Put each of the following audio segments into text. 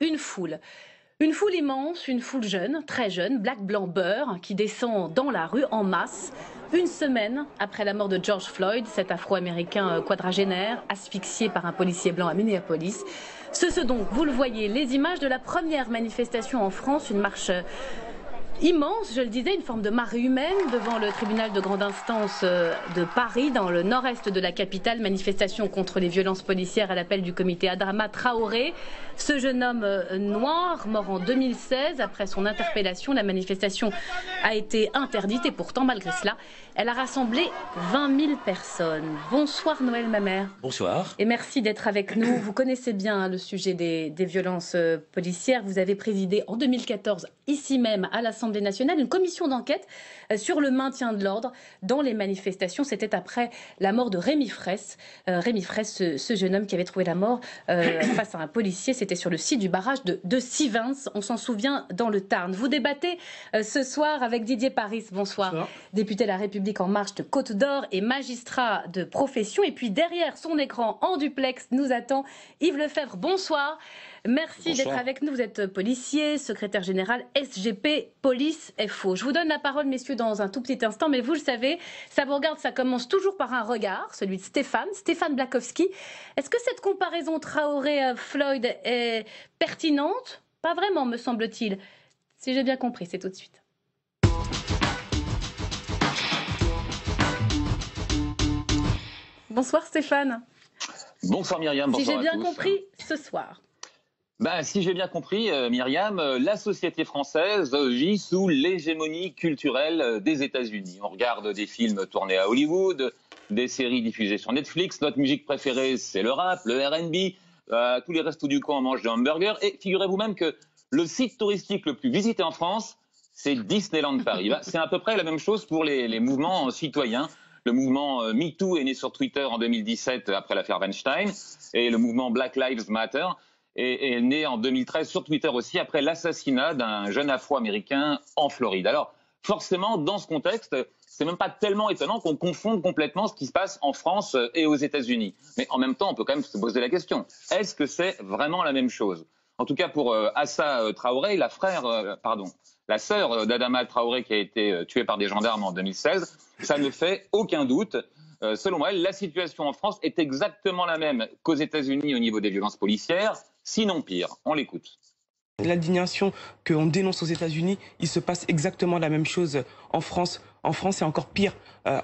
une foule. Une foule immense, une foule jeune, très jeune, black, blanc, beurre, qui descend dans la rue en masse, une semaine après la mort de George Floyd, cet Afro-Américain quadragénaire, asphyxié par un policier blanc à Minneapolis. Ce sont donc, vous le voyez, les images de la première manifestation en France, une marche immense, je le disais, une forme de marée humaine devant le tribunal de grande instance de Paris, dans le nord-est de la capitale. Manifestation contre les violences policières à l'appel du comité Adama Traoré. Ce jeune homme noir, mort en 2016, après son interpellation, la manifestation a été interdite et pourtant, malgré cela, elle a rassemblé 20 000 personnes. Bonsoir Noël Mamère. Bonsoir. Et merci d'être avec nous. Vous connaissez bien le sujet des violences policières. Vous avez présidé en 2014, ici même, à l'Assemblée nationale, une commission d'enquête sur le maintien de l'ordre dans les manifestations. C'était après la mort de Rémi Fraisse. Rémi Fraisse, ce jeune homme qui avait trouvé la mort face à un policier. C'était sur le site du barrage de Sivens. On s'en souvient, dans le Tarn. Vous débattez ce soir avec Didier Paris. Bonsoir. Bonsoir. Député de la République En Marche de Côte d'Or et magistrat de profession. Et puis derrière son écran, en duplex, nous attend Yves Lefebvre. Bonsoir. Merci d'être avec nous. Vous êtes policier, secrétaire général SGP Police FO. Je vous donne la parole, messieurs, dans un tout petit instant, mais vous le savez, ça vous regarde, ça commence toujours par un regard, celui de Stéphane Blakowski. Est-ce que cette comparaison Traoré-Floyd est pertinente? Pas vraiment, me semble-t-il. Si j'ai bien compris, c'est tout de suite. Bonsoir Stéphane. Bonsoir Myriam, bonsoir si j'ai bien à tous. Compris, ce soir. Si j'ai bien compris, Myriam, la société française vit sous l'hégémonie culturelle des États-Unis. On regarde des films tournés à Hollywood, des séries diffusées sur Netflix. Notre musique préférée, c'est le rap, le R&B. Tous les restos du coin mangent des hamburgers. Et figurez-vous même que le site touristique le plus visité en France, c'est Disneyland Paris. C'est à peu près la même chose pour les mouvements citoyens. Le mouvement MeToo est né sur Twitter en 2017 après l'affaire Weinstein. Et le mouvement Black Lives Matter est né en 2013 sur Twitter aussi après l'assassinat d'un jeune Afro-Américain en Floride. Alors forcément, dans ce contexte, c'est même pas tellement étonnant qu'on confonde complètement ce qui se passe en France et aux États-Unis. Mais en même temps, on peut quand même se poser la question, est-ce que c'est vraiment la même chose? En tout cas pour Assa Traoré, la sœur d'Adama Traoré qui a été tuée par des gendarmes en 2016, ça ne fait aucun doute. Selon elle, la situation en France est exactement la même qu'aux États-Unis au niveau des violences policières, sinon pire. On l'écoute. L'indignation qu'on dénonce aux États-Unis, il se passe exactement la même chose en France. En France, c'est encore pire.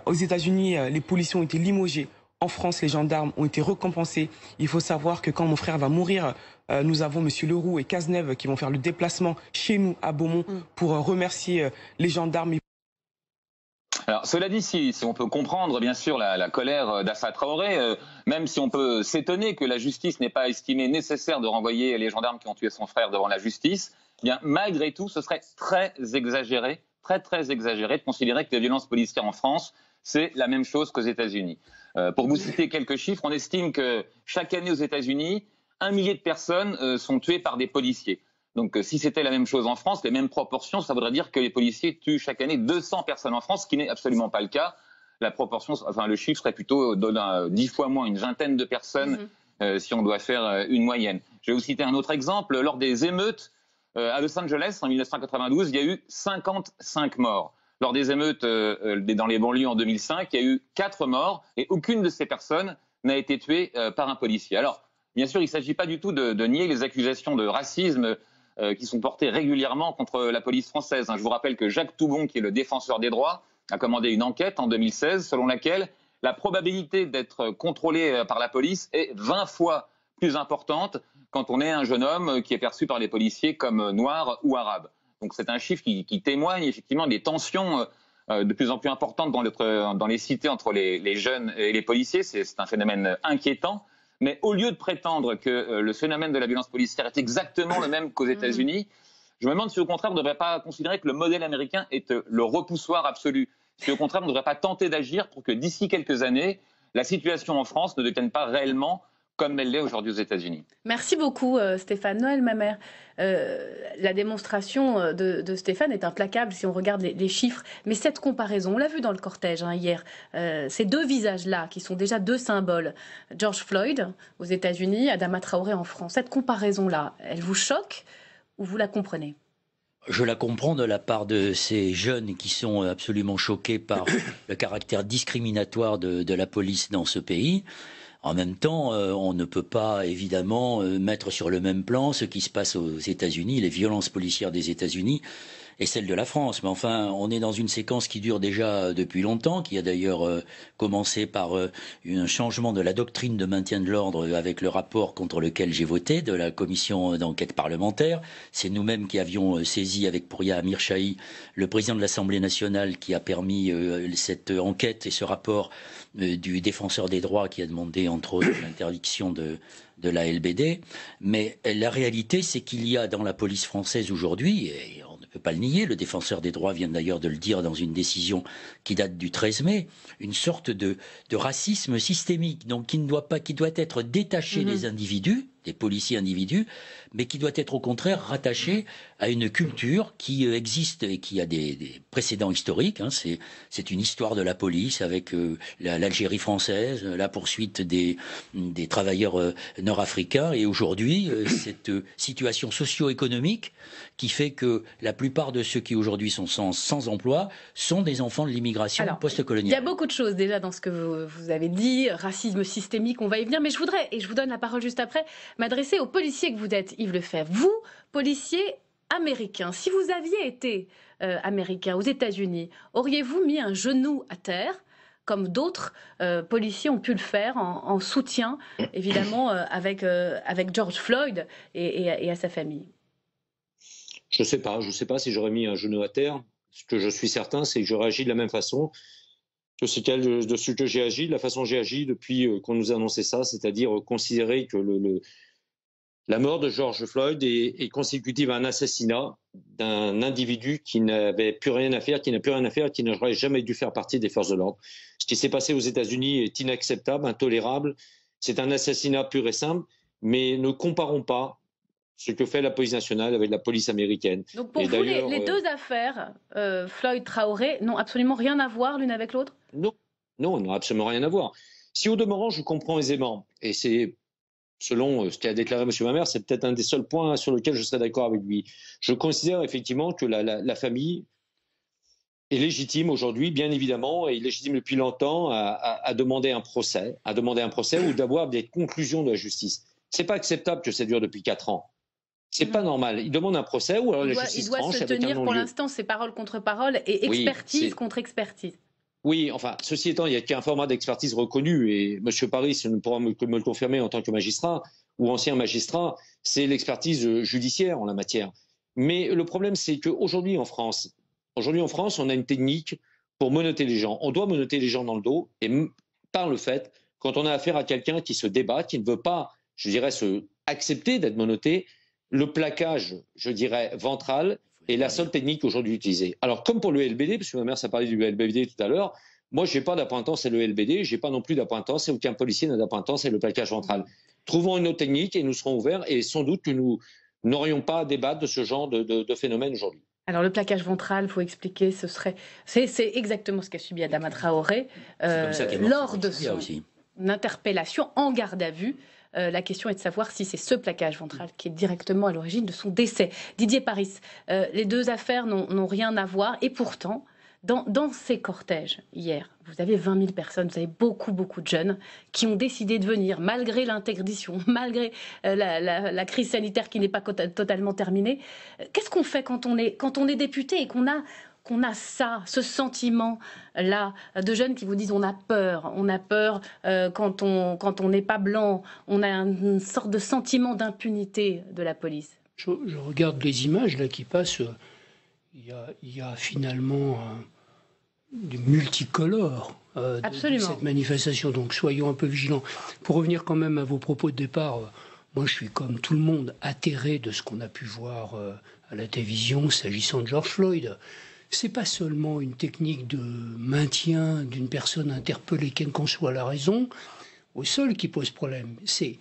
Aux États-Unis, les policiers ont été limogés. En France, les gendarmes ont été récompensés. Il faut savoir que quand mon frère va mourir, nous avons M. Leroux et Cazeneuve qui vont faire le déplacement chez nous à Beaumont pour remercier les gendarmes. Alors, cela dit, si on peut comprendre bien sûr la colère d'Assa Traoré, même si on peut s'étonner que la justice n'ait pas estimé nécessaire de renvoyer les gendarmes qui ont tué son frère devant la justice, eh bien malgré tout, ce serait très exagéré de considérer que les violences policières en France, c'est la même chose qu'aux États-Unis. Pour vous citer quelques chiffres, on estime que chaque année aux États-Unis, 1 millier de personnes sont tuées par des policiers. Donc si c'était la même chose en France, les mêmes proportions, ça voudrait dire que les policiers tuent chaque année 200 personnes en France, ce qui n'est absolument pas le cas. La proportion, le chiffre serait plutôt 10 fois moins, une vingtaine de personnes si on doit faire une moyenne. Je vais vous citer un autre exemple. Lors des émeutes à Los Angeles en 1992, il y a eu 55 morts. Lors des émeutes dans les banlieues en 2005, il y a eu 4 morts et aucune de ces personnes n'a été tuée par un policier. Alors, bien sûr, il ne s'agit pas du tout de nier les accusations de racisme qui sont portées régulièrement contre la police française. Je vous rappelle que Jacques Toubon, qui est le défenseur des droits, a commandé une enquête en 2016 selon laquelle la probabilité d'être contrôlé par la police est 20 fois plus importante quand on est un jeune homme qui est perçu par les policiers comme noir ou arabe. Donc c'est un chiffre qui témoigne effectivement des tensions de plus en plus importantes dans les cités entre les jeunes et les policiers. C'est un phénomène inquiétant. Mais au lieu de prétendre que le phénomène de la violence policière est exactement le même qu'aux États-Unis, je me demande si au contraire on ne devrait pas considérer que le modèle américain est le repoussoir absolu. Si au contraire on ne devrait pas tenter d'agir pour que d'ici quelques années, la situation en France ne devienne pas réellement comme elle l'est aujourd'hui aux États-Unis. Merci beaucoup Stéphane. Noël Mamère, la démonstration de Stéphane est implacable si on regarde les chiffres, mais cette comparaison, on l'a vu dans le cortège hier, ces deux visages-là qui sont déjà deux symboles, George Floyd aux États-Unis, Adama Traoré en France, cette comparaison-là, elle vous choque ou vous la comprenez ? Je la comprends de la part de ces jeunes qui sont absolument choqués par le caractère discriminatoire de la police dans ce pays. En même temps, on ne peut pas évidemment mettre sur le même plan ce qui se passe aux États-Unis, les violences policières des États-Unis et celles de la France. Mais enfin, on est dans une séquence qui dure déjà depuis longtemps, qui a d'ailleurs commencé par un changement de la doctrine de maintien de l'ordre avec le rapport contre lequel j'ai voté de la commission d'enquête parlementaire. C'est nous-mêmes qui avions saisi avec Pouria Amirchahi, le président de l'Assemblée nationale, qui a permis cette enquête et ce rapport du défenseur des droits qui a demandé entre autres l'interdiction de la LBD. Mais la réalité, c'est qu'il y a dans la police française aujourd'hui, et on ne peut pas le nier, le défenseur des droits vient d'ailleurs de le dire dans une décision qui date du 13 mai, une sorte de racisme systémique, donc qui doit être détaché des individus, des policiers individus, mais qui doit être au contraire rattaché à une culture qui existe et qui a des précédents historiques. C'est une histoire de la police avec l'Algérie française, la poursuite des travailleurs nord-africains, et aujourd'hui cette situation socio-économique qui fait que la plupart de ceux qui aujourd'hui sont sans emploi sont des enfants de l'immigration post-coloniale. Il y a beaucoup de choses déjà dans ce que vous avez dit, racisme systémique, on va y venir, mais je voudrais, et je vous donne la parole juste après, m'adresser aux policiers que vous êtes, Yves Lefebvre. Vous, policier américain, si vous aviez été américain aux États-Unis, auriez-vous mis un genou à terre comme d'autres policiers ont pu le faire en soutien, évidemment, avec George Floyd et à sa famille? Je ne sais pas si j'aurais mis un genou à terre. Ce que je suis certain, c'est que j'aurais agi de la même façon de ce que j'ai agi, de la façon dont j'ai agi depuis qu'on nous a annoncé ça, c'est-à-dire considérer que la mort de George Floyd est consécutive à un assassinat d'un individu qui n'avait plus rien à faire, qui n'aurait jamais dû faire partie des forces de l'ordre. Ce qui s'est passé aux États-Unis est inacceptable, intolérable. C'est un assassinat pur et simple, mais ne comparons pas ce que fait la police nationale avec la police américaine. Donc pour vous, les deux affaires, Floyd-Traoré, n'ont absolument rien à voir l'une avec l'autre? Non, elles n'ont absolument rien à voir. Si au demeurant, je comprends aisément, et c'est selon ce qu'a déclaré M. Mamère, c'est peut-être un des seuls points sur lequel je serais d'accord avec lui. Je considère effectivement que la famille est légitime aujourd'hui, bien évidemment, et légitime depuis longtemps à demander un procès ou d'avoir des conclusions de la justice. C'est pas acceptable que ça dure depuis 4 ans. C'est pas normal. Il demande un procès ou alors la justice tranche avec un non-lieu. Il doit se tenir pour l'instant, c'est parole contre parole et expertise contre expertise. Oui, enfin, ceci étant, il y a qu'un format d'expertise reconnu, et M. Paris ne pourra me le confirmer en tant que magistrat ou ancien magistrat, c'est l'expertise judiciaire en la matière. Mais le problème, c'est qu'aujourd'hui en France, on a une technique pour menotter les gens. On doit menotter les gens dans le dos, et par le fait, quand on a affaire à quelqu'un qui se débat, qui ne veut pas, je dirais, accepter d'être menotté, le plaquage, je dirais, ventral est la seule technique aujourd'hui utilisée. Alors, comme pour le LBD, parce que ma mère s'est parlé du LBD tout à l'heure, moi, je n'ai pas d'appointant, c'est le LBD, je n'ai pas non plus d'appointant, c'est aucun policier n'a d'appointant, c'est le plaquage ventral. Trouvons une autre technique et nous serons ouverts, et sans doute que nous n'aurions pas à débattre de ce genre de phénomène aujourd'hui. Alors, le plaquage ventral, il faut expliquer, c'est exactement ce qu'a subi Adama Traoré lors de son interpellation en garde à vue. La question est de savoir si c'est ce plaquage ventral qui est directement à l'origine de son décès. Didier Paris, les deux affaires n'ont rien à voir, et pourtant, dans ces cortèges hier, vous avez 20 000 personnes, vous avez beaucoup de jeunes qui ont décidé de venir, malgré l'interdiction, malgré la crise sanitaire qui n'est pas totalement terminée. Qu'est-ce qu'on fait quand on est député et qu'on a ce sentiment-là de jeunes qui vous disent on a peur quand on n'est pas blanc, on a une sorte de sentiment d'impunité de la police? Je regarde les images là qui passent, il y a finalement du multicolore de cette manifestation, donc soyons un peu vigilants. Pour revenir quand même à vos propos de départ, moi je suis comme tout le monde atterré de ce qu'on a pu voir à la télévision s'agissant de George Floyd. C'est pas seulement une technique de maintien d'une personne interpellée, quelle qu'en soit la raison, au sol qui pose problème. C'est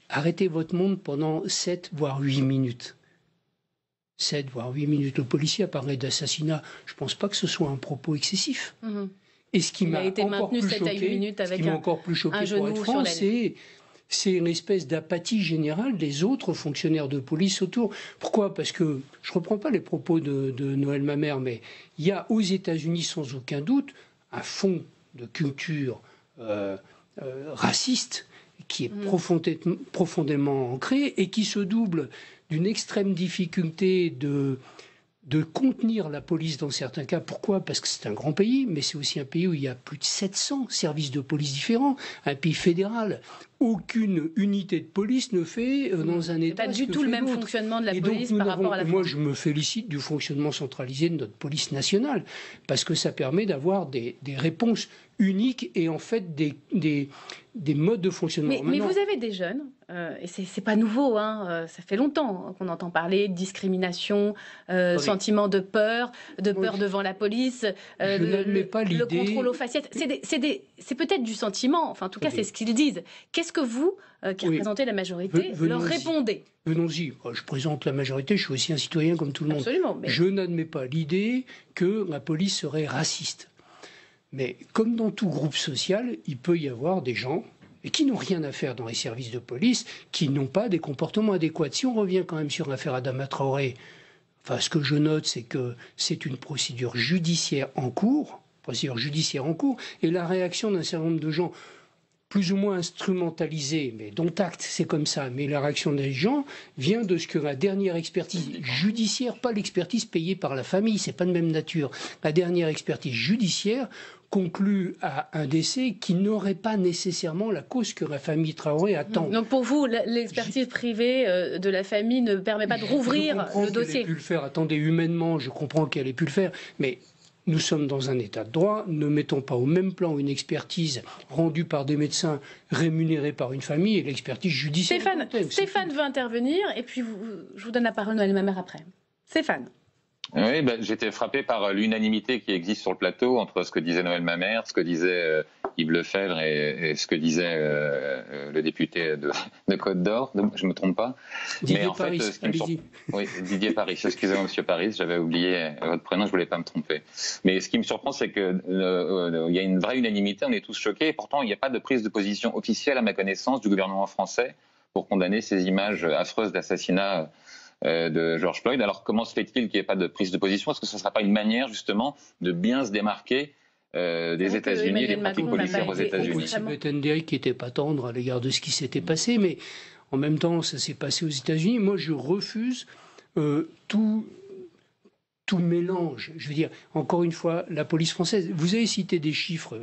arrêtez votre montre pendant 7 voire 8 minutes. 7 voire 8 minutes. Le policier a parlé d'assassinat. Je ne pense pas que ce soit un propos excessif. Et ce qui m'a encore plus choqué, pour être franc, c'est une espèce d'apathie générale des autres fonctionnaires de police autour. Pourquoi ? Parce que, je ne reprends pas les propos de Noël Mamère, mais il y a aux États-Unis sans aucun doute un fond de culture raciste qui est profondément ancré et qui se double d'une extrême difficulté de contenir la police dans certains cas. Pourquoi ? Parce que c'est un grand pays, mais c'est aussi un pays où il y a plus de 700 services de police différents, un pays fédéral. Aucune unité de police ne fait dans un État pas du tout le même fonctionnement de la police par rapport à la France. Moi, je me félicite du fonctionnement centralisé de notre police nationale, parce que ça permet d'avoir des réponses uniques et en fait des modes de fonctionnement. Mais vous avez des jeunes, et c'est pas nouveau, hein, ça fait longtemps qu'on entend parler de discrimination, sentiment de peur devant la police, le contrôle aux facettes. C'est peut-être du sentiment, enfin en tout cas c'est ce qu'ils disent. Qu'est-ce que vous, qui représentez la majorité, leur répondez ? Venons-y. Je présente la majorité, je suis aussi un citoyen comme tout le monde. Absolument, mais... Je n'admets pas l'idée que la police serait raciste. Mais comme dans tout groupe social, il peut y avoir des gens qui n'ont rien à faire dans les services de police, qui n'ont pas des comportements adéquats. Si on revient quand même sur l'affaire Adama Traoré, enfin, ce que je note, c'est que c'est une procédure judiciaire en cours, et la réaction d'un certain nombre de gens plus ou moins instrumentalisés, mais dont acte, c'est comme ça, mais la réaction des gens vient de ce que la dernière expertise judiciaire, pas l'expertise payée par la famille, c'est pas de même nature, la dernière expertise judiciaire conclut à un décès qui n'aurait pas nécessairement la cause que la famille Traoré attend. Donc pour vous, l'expertise privée de la famille ne permet pas de rouvrir le dossier. Qu'elle ait pu le faire. Attendez, humainement, je comprends qu'elle ait pu le faire, mais nous sommes dans un état de droit. Ne mettons pas au même plan une expertise rendue par des médecins rémunérés par une famille et l'expertise judiciaire. Stéphane veut intervenir et puis je vous donne la parole, Noël Mamère, après. Stéphane. Oui, j'étais frappé par l'unanimité qui existe sur le plateau entre ce que disait Noël Mamère, ce que disait Yves Lefebvre et ce que disait le député de Côte d'Or. Je ne me trompe pas. Didier Paris, Oui, Didier Paris. Excusez-moi, Monsieur Paris, j'avais oublié votre prénom, je ne voulais pas me tromper. Mais ce qui me surprend, c'est qu'il y a une vraie unanimité, on est tous choqués. Et pourtant, il n'y a pas de prise de position officielle, à ma connaissance, du gouvernement français pour condamner ces images affreuses d'assassinat de George Floyd. Alors comment se fait-il qu'il n'y ait pas de prise de position ? Est-ce que ce ne sera pas une manière justement de bien se démarquer des États-Unis et des pratiques policières aux États-Unis ? Elisabeth qui n'était pas tendre à l'égard de ce qui s'était passé, mais en même temps ça s'est passé aux États-Unis. Moi je refuse tout mélange. Je veux dire, encore une fois, la police française, vous avez cité des chiffres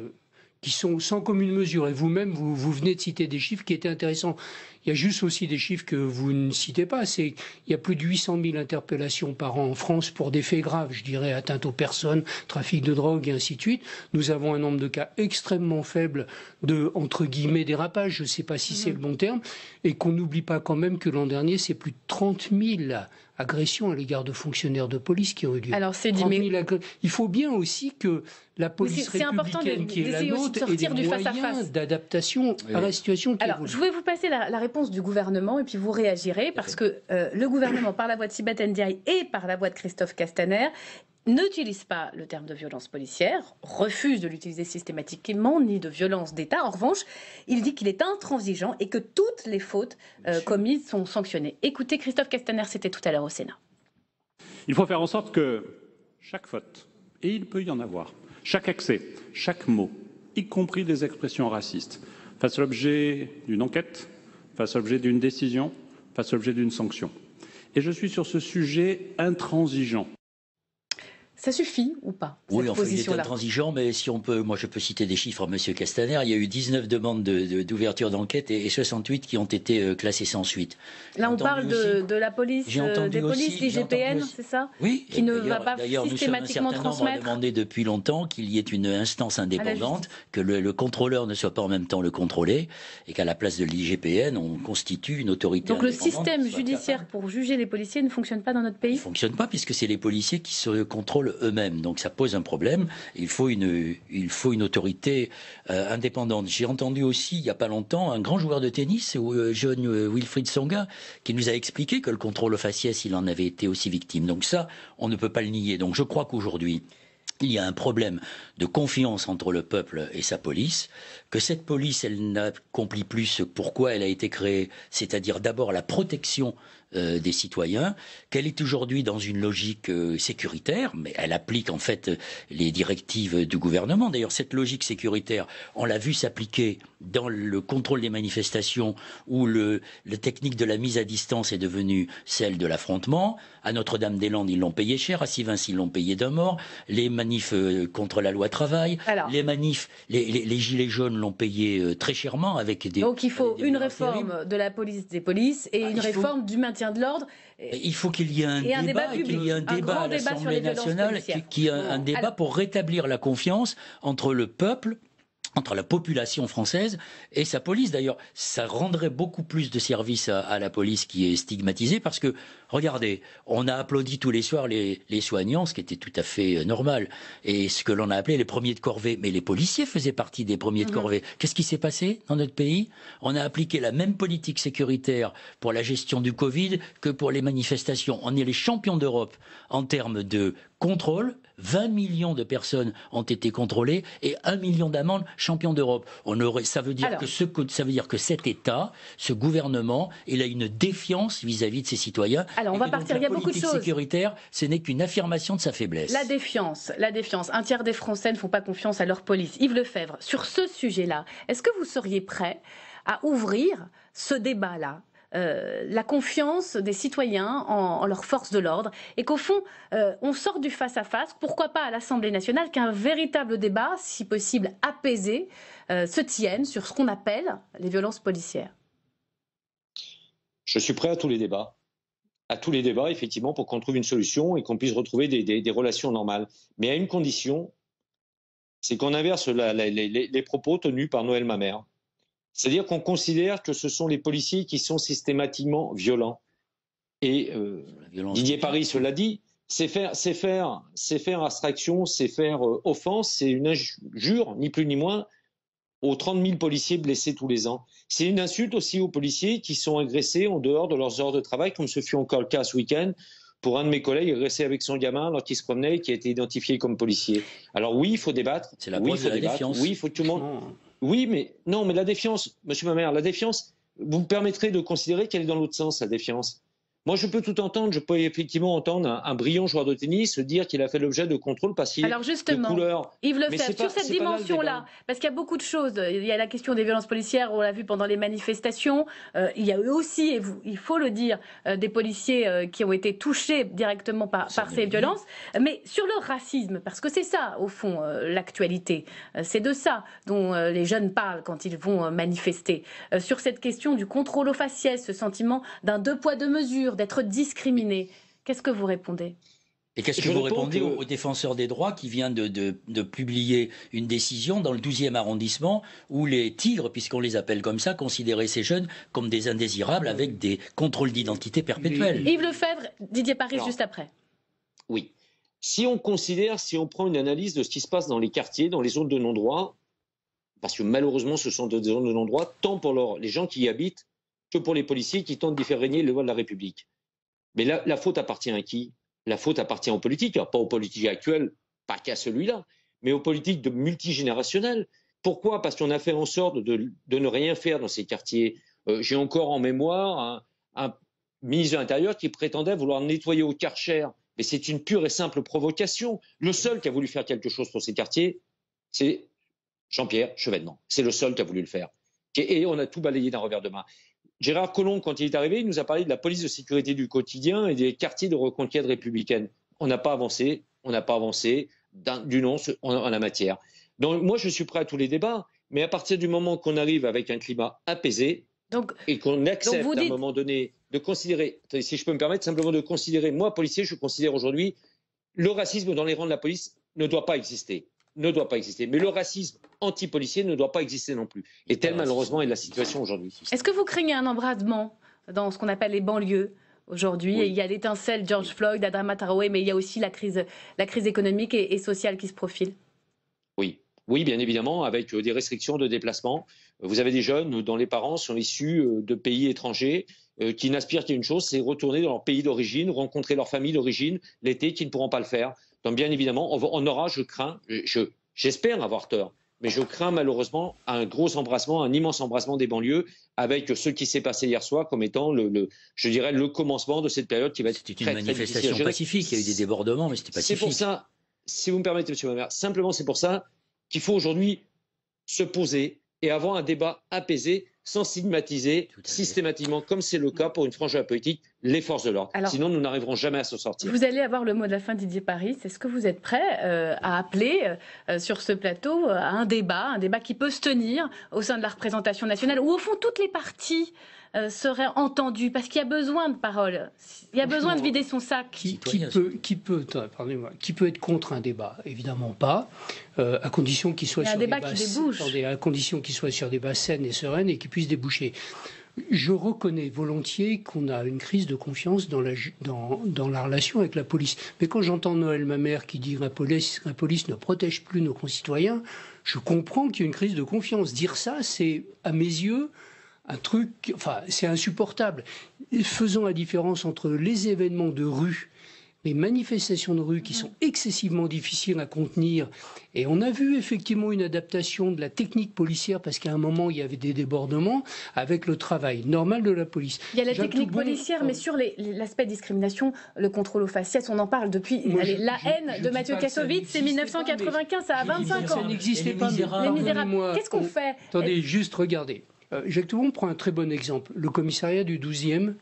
qui sont sans commune mesure, et vous-même, vous venez de citer des chiffres qui étaient intéressants. Il y a juste aussi des chiffres que vous ne citez pas, c'est il y a plus de 800 000 interpellations par an en France pour des faits graves, je dirais atteinte aux personnes, trafic de drogue et ainsi de suite. Nous avons un nombre de cas extrêmement faible de, entre guillemets, dérapage, je ne sais pas si c'est le bon terme, et qu'on n'oublie pas quand même que l'an dernier, c'est plus de 30 000 agressions à l'égard de fonctionnaires de police qui ont eu lieu. Alors c'est dit, il faut bien aussi que la police républicaine qui est la nôtre ait des moyens d'adaptation à la situation qui évolue. Je vais vous passer la réponse du gouvernement et puis vous réagirez parce que le gouvernement, par la voix de Sibeth Ndiaye et par la voix de Christophe Castaner, n'utilise pas le terme de violence policière, refuse de l'utiliser systématiquement, ni de violence d'État. En revanche, il dit qu'il est intransigeant et que toutes les fautes commises sont sanctionnées. Écoutez, Christophe Castaner, c'était tout à l'heure au Sénat. Il faut faire en sorte que chaque faute, et il peut y en avoir, chaque excès, chaque mot, y compris des expressions racistes, fasse l'objet d'une enquête, fasse l'objet d'une décision, fasse l'objet d'une sanction. Et je suis sur ce sujet intransigeant. Ça suffit ou pas? Oui, enfin, il est intransigeant, mais si on peut, moi je peux citer des chiffres à M. Castaner. Il y a eu 19 demandes d'ouverture d'enquête et 68 qui ont été classées sans suite. Là, on parle de la police, des polices, l'IGPN, c'est ça? Oui. Qui ne va pas systématiquement transmettre. Nous sommes un certain nombre à demander depuis longtemps qu'il y ait une instance indépendante, que le contrôleur ne soit pas en même temps le contrôlé, et qu'à la place de l'IGPN, on constitue une autorité indépendante. Donc le système judiciaire pour juger les policiers ne fonctionne pas dans notre pays? Il ne fonctionne pas puisque c'est les policiers qui se contrôlent contrôlent eux-mêmes. Donc ça pose un problème. Il faut une autorité indépendante. J'ai entendu aussi, il n'y a pas longtemps, un grand joueur de tennis, jeune Wilfried Tsonga, qui nous a expliqué que le contrôle aux faciès, il en avait été aussi victime. Donc ça, on ne peut pas le nier. Donc je crois qu'aujourd'hui, il y a un problème de confiance entre le peuple et sa police, que cette police, elle n'accomplit plus ce pourquoi elle a été créée, c'est-à-dire d'abord la protection des citoyens, qu'elle est aujourd'hui dans une logique sécuritaire, mais elle applique en fait les directives du gouvernement. D'ailleurs, cette logique sécuritaire, on l'a vu s'appliquer dans le contrôle des manifestations où la technique de la mise à distance est devenue celle de l'affrontement. À Notre-Dame-des-Landes, ils l'ont payé cher. À Sivens, ils l'ont payé d'un mort. Les manifs contre la loi travail. Alors, les manifs, les gilets jaunes l'ont payé très chèrement avec des... Donc il faut une réforme de la police des polices et une réforme du maintien de l'ordre. Il faut qu'il y ait un débat à l'Assemblée nationale, qui ait un débat pour rétablir la confiance entre le peuple, entre la population française et sa police. D'ailleurs, ça rendrait beaucoup plus de service à la police qui est stigmatisée parce que, regardez, on a applaudi tous les soirs les soignants, ce qui était tout à fait normal, et ce que l'on a appelé les premiers de corvée. Mais les policiers faisaient partie des premiers de corvée. Qu'est-ce qui s'est passé dans notre pays? On a appliqué la même politique sécuritaire pour la gestion du Covid que pour les manifestations. On est les champions d'Europe en termes de contrôle. 20 millions de personnes ont été contrôlées et 1 million d'amendes, champion d'Europe. Ça veut dire que cet État, ce gouvernement, il a une défiance vis-à-vis de ses citoyens. Alors, on va partir. Il y a beaucoup de choses. La politique sécuritaire, ce n'est qu'une affirmation de sa faiblesse. La défiance. Un tiers des Français ne font pas confiance à leur police. Yves Lefebvre, sur ce sujet-là, est-ce que vous seriez prêt à ouvrir ce débat-là? La confiance des citoyens en leurs forces de l'ordre et qu'au fond, on sort du face-à-face, pourquoi pas à l'Assemblée nationale, qu'un véritable débat, si possible apaisé, se tienne sur ce qu'on appelle les violences policières. Je suis prêt à tous les débats. À tous les débats, effectivement, pour qu'on trouve une solution et qu'on puisse retrouver des relations normales. Mais à une condition, c'est qu'on inverse les propos tenus par Noël Mamère. C'est-à-dire qu'on considère que ce sont les policiers qui sont systématiquement violents. Et Didier Paris cela dit, c'est faire abstraction, c'est faire offense, c'est une injure, ni plus ni moins, aux 30 000 policiers blessés tous les ans. C'est une insulte aussi aux policiers qui sont agressés en dehors de leurs heures de travail, comme ce fut encore le cas ce week-end pour un de mes collègues agressé avec son gamin alors qu'il se promenait et qui a été identifié comme policier. Alors oui, il faut débattre. C'est la preuve de la défiance. Oui, il faut que tout le monde... Oui, mais non, mais la défiance, monsieur Mamère, la défiance, vous me permettrez de considérer qu'elle est dans l'autre sens, la défiance. Moi, je peux tout entendre. Je peux effectivement entendre un brillant joueur de tennis se dire qu'il a fait l'objet de contrôle parce qu'il est de couleur. Yves Lefebvre, sur cette dimension-là, parce qu'il y a beaucoup de choses. Il y a la question des violences policières, on l'a vu pendant les manifestations. Il y a eu aussi, et il faut le dire, des policiers qui ont été touchés directement par ces violences. Mais sur le racisme, parce que c'est ça, au fond, l'actualité. C'est de ça dont les jeunes parlent quand ils vont manifester. Sur cette question du contrôle aux faciès, ce sentiment d'un deux poids deux mesures, d'être discriminé. Qu'est-ce que vous répondez? Et qu'est-ce que vous répondez au défenseur des droits qui vient de publier une décision dans le 12e arrondissement où les tigres, puisqu'on les appelle comme ça, considéraient ces jeunes comme des indésirables avec des contrôles d'identité perpétuels? Yves Lefebvre, Didier Paris, juste après. Oui. Si on prend une analyse de ce qui se passe dans les quartiers, dans les zones de non-droit, parce que malheureusement ce sont des zones de non-droit, tant pour les gens qui y habitent que pour les policiers qui tentent d'y faire régner les lois de la République. Mais la faute appartient à qui? La faute appartient aux politiques, pas aux politiques actuels, pas qu'à celui-là, mais aux politiques multigénérationnelles. Pourquoi? Parce qu'on a fait en sorte de ne rien faire dans ces quartiers. J'ai encore en mémoire un ministre de l'Intérieur qui prétendait vouloir nettoyer au Karcher. Mais c'est une pure et simple provocation. Le seul qui a voulu faire quelque chose pour ces quartiers, c'est Jean-Pierre Chevènement. C'est le seul qui a voulu le faire. Et on a tout balayé d'un revers de main. Gérard Collomb, quand il est arrivé, il nous a parlé de la police de sécurité du quotidien et des quartiers de reconquête républicaine. On n'a pas avancé du non en la matière. Donc moi, je suis prêt à tous les débats, mais à partir du moment qu'on arrive avec un climat apaisé et qu'on accepte à un moment donné de considérer, si je peux me permettre, simplement de considérer, moi, policier, je considère aujourd'hui le racisme dans les rangs de la police ne doit pas exister. Mais le racisme anti-policier ne doit pas exister non plus. Et telle malheureusement est la situation aujourd'hui. Est-ce que vous craignez un embrasement dans ce qu'on appelle les banlieues aujourd'hui. Oui. Il y a l'étincelle George Floyd, Adama Traoré, mais il y a aussi la crise économique et sociale qui se profile. Oui, bien évidemment, avec des restrictions de déplacement. Vous avez des jeunes dont les parents sont issus de pays étrangers qui n'aspirent qu'à une chose, c'est retourner dans leur pays d'origine, rencontrer leur famille d'origine l'été, qui ne pourront pas le faire. Donc bien évidemment, on aura, je crains, j'espère avoir tort, mais je crains malheureusement un gros embrassement, un immense embrassement des banlieues avec ce qui s'est passé hier soir comme étant, je dirais, le commencement de cette période qui va être C'était une manifestation pacifique, il y a eu des débordements, mais c'était pacifique. C'est pour ça, si vous me permettez, M. Mamère, simplement c'est pour ça qu'il faut aujourd'hui se poser et avoir un débat apaisé sans stigmatiser systématiquement, comme c'est le cas pour une frange de la politique, les forces de l'ordre. Sinon, nous n'arriverons jamais à s'en sortir. Vous allez avoir le mot de la fin, Didier Paris. Est-ce que vous êtes prêt à appeler sur ce plateau à un débat qui peut se tenir au sein de la représentation nationale, où au fond toutes les parties seraient entendues, parce qu'il y a besoin de paroles, il y a besoin de vider son sac. Qui peut être contre un débat? Évidemment pas, à condition qu'il soit sur des bases saines et sereines et qui puisse déboucher. Je reconnais volontiers qu'on a une crise de confiance dans la relation avec la police. Mais quand j'entends Noël Mamère qui dit que la police ne protège plus nos concitoyens, je comprends qu'il y a une crise de confiance. Dire ça, c'est, à mes yeux, un truc, c'est insupportable. Faisons la différence entre les événements de rue, les manifestations de rue qui sont excessivement difficiles à contenir. Et on a vu effectivement une adaptation de la technique policière parce qu'à un moment, il y avait des débordements avec le travail normal de la police. Il y a la technique policière, mais sur l'aspect discrimination, le contrôle aux faciès, on en parle depuis. La haine de Mathieu Kassovitz, c'est 1995, ça a 25 ans. Ça n'existait pas. Les Misérables. Qu'est-ce qu'on fait? Attendez, juste regardez. Jacques Toubon prend un très bon exemple. Le commissariat du 12e,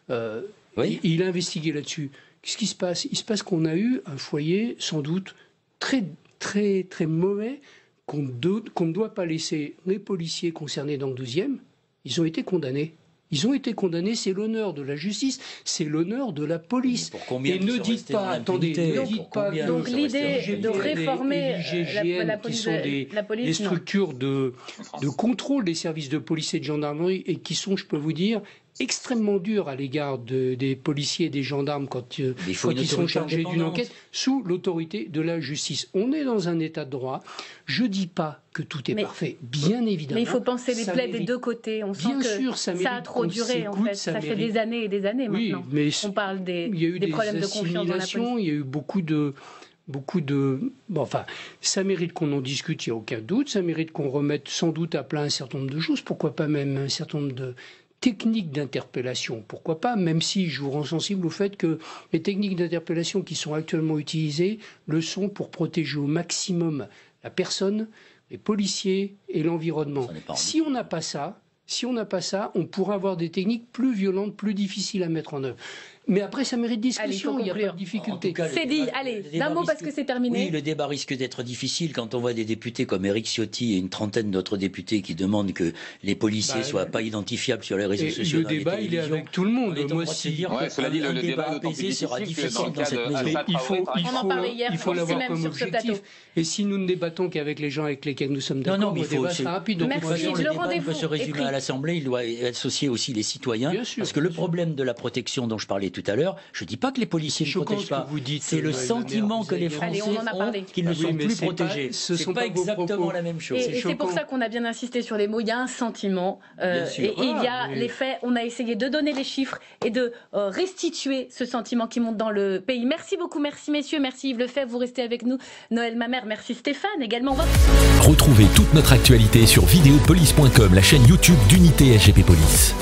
il a investigué là-dessus. Qu'est-ce qui se passe? Il se passe qu'on a eu un foyer sans doute très, très, très mauvais qu'on ne doit pas laisser les policiers concernés dans le 12e. Ils ont été condamnés. C'est l'honneur de la justice, c'est l'honneur de la police. Et ne dites pas, attendez, donc l'idée de réformer la police, qui sont des structures de contrôle des services de police et de gendarmerie et qui sont, je peux vous dire, extrêmement dures à l'égard des policiers et des gendarmes quand ils sont chargés d'une enquête sous l'autorité de la justice. On est dans un état de droit. Je ne dis pas que tout est parfait, bien évidemment. Mais il faut penser les plaies des deux côtés. On sent que ça a trop duré, en fait. Ça fait des années et des années maintenant. Mais on parle des problèmes de confiance dans la police. Il y a eu beaucoup de... ça mérite qu'on en discute, il n'y a aucun doute. Ça mérite qu'on remette sans doute à plat un certain nombre de choses. Pourquoi pas même un certain nombre de techniques d'interpellation, pourquoi pas, même si je vous rends sensible au fait que les techniques d'interpellation qui sont actuellement utilisées le sont pour protéger au maximum la personne, les policiers et l'environnement. Si on n'a pas ça, on pourra avoir des techniques plus violentes, plus difficiles à mettre en œuvre. Mais après, ça mérite discussion, il n'y a pas de difficulté. C'est dit, allez, d'un mot parce que c'est terminé. Oui, le débat risque d'être difficile quand on voit des députés comme Éric Ciotti et une trentaine d'autres députés qui demandent que les policiers ne soient pas identifiaient sur les réseaux sociaux. Le débat, il est avec tout le monde. Moi, cela dit, le débat apaisé sera difficile dans cette mesure. Il faut l'avoir comme objectif. Et si nous ne débattons qu'avec les gens avec lesquels nous sommes d'accord, le débat sera rapide. Donc, le débat peut se résumer à l'Assemblée, il doit associer aussi les citoyens. Parce que le problème de la protection dont je parlais tout à l'heure, je ne dis pas que les policiers ne protègent pas. C'est le sentiment que les Français ont qu'ils ne sont plus protégés. Ce n'est pas exactement la même chose. Et c'est pour ça qu'on a bien insisté sur les mots. Il y a un sentiment et il y a les faits. On a essayé de donner les chiffres et de restituer ce sentiment qui monte dans le pays. Merci beaucoup, merci messieurs, merci Yves Lefebvre. Vous restez avec nous. Noël Mamère, merci Stéphane également. Retrouvez toute notre actualité sur videopolice.com, la chaîne YouTube d'Unité SGP Police.